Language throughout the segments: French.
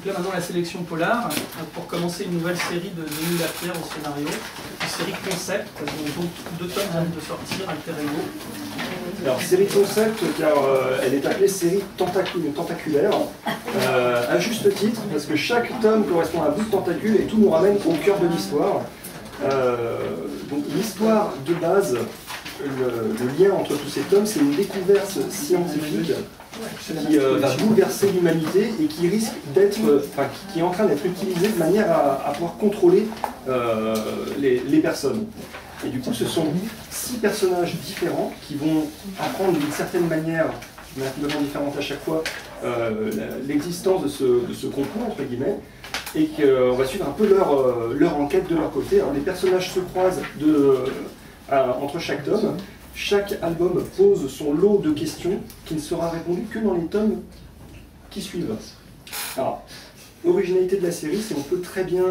Donc là maintenant la sélection Polar, pour commencer une nouvelle série de Denis Lapierre au scénario, une série concept, donc 2 tomes viennent de sortir, Alter Ego. Alors série concept car elle est appelée série tentaculaire, à juste titre, parce que chaque tome correspond à un bout de tentacule et tout nous ramène au cœur de l'histoire. Donc l'histoire de base, le lien entre tous ces tomes, c'est une découverte scientifique qui va bouleverser l'humanité et qui risque d'être, qui est en train d'être utilisée de manière à pouvoir contrôler les personnes. Et du coup, ce sont 6 personnages différents qui vont apprendre d'une certaine manière, complètement différente à chaque fois, l'existence de ce complot, entre guillemets, et qu'on va suivre un peu leur enquête de leur côté. Alors, les personnages se croisent entre chaque tome. Chaque album pose son lot de questions qui ne sera répondu que dans les tomes qui suivent. Alors, l'originalité de la série, c'est qu'on peut très bien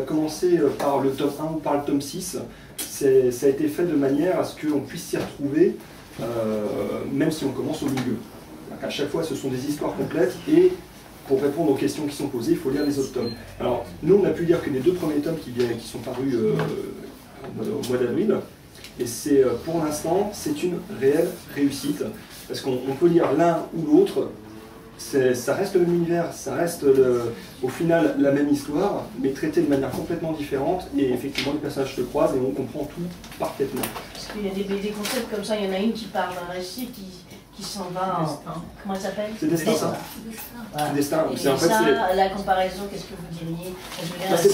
commencer par le tome 1 ou par le tome 6. Ça a été fait de manière à ce qu'on puisse s'y retrouver, même si on commence au milieu. À chaque fois, ce sont des histoires complètes et pour répondre aux questions qui sont posées, il faut lire les autres tomes. Alors, nous, on a pu lire que les 2 premiers tomes qui sont parus au mois d'avril. Et c'est, pour l'instant, c'est une réelle réussite, parce qu'on peut lire l'un ou l'autre, ça reste le même univers, ça reste au final la même histoire, mais traité de manière complètement différente, et effectivement les personnages se croisent et on comprend tout parfaitement. Parce qu'il y a des concepts comme ça, il y en a une qui parle d'un récit qui s'en va en... Comment elle s'appelle? C'est Destin, ça. Voilà. Destin. Et en fait, ça, la comparaison, qu'est-ce que vous diriez? C'est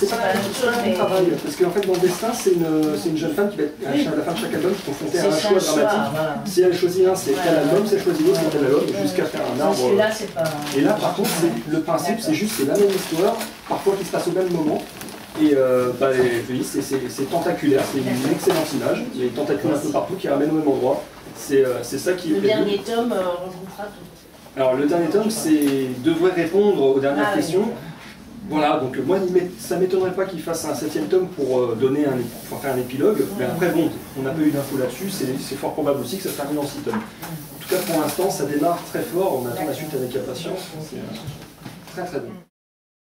pas la même travail, parce qu'en fait dans Destin, c'est une jeune femme qui va être, à la fin de chaque album, confrontée à un choix dramatique. Voilà. Si elle choisit un, c'est tel album, si elle choisit l'autre, c'est tel album, jusqu'à faire un arbre. Là, c'est pas... Et là, par contre, le principe, c'est juste, c'est la même histoire, parfois qui se passe au même moment. Et c'est tentaculaire, c'est une excellente image, les tentacules un peu partout qui ramènent au même endroit. C'est ça qui est le dernier tome regroupera tout. Alors le dernier tome devrait répondre aux dernières questions. Voilà, donc moi ça ne m'étonnerait pas qu'il fasse un 7e tome pour faire un épilogue, mais après bon, on n'a pas eu d'infos là-dessus, c'est fort probable aussi que ça se termine en 6 tomes. En tout cas pour l'instant ça démarre très fort, on attend la suite avec impatience, c'est très très bon.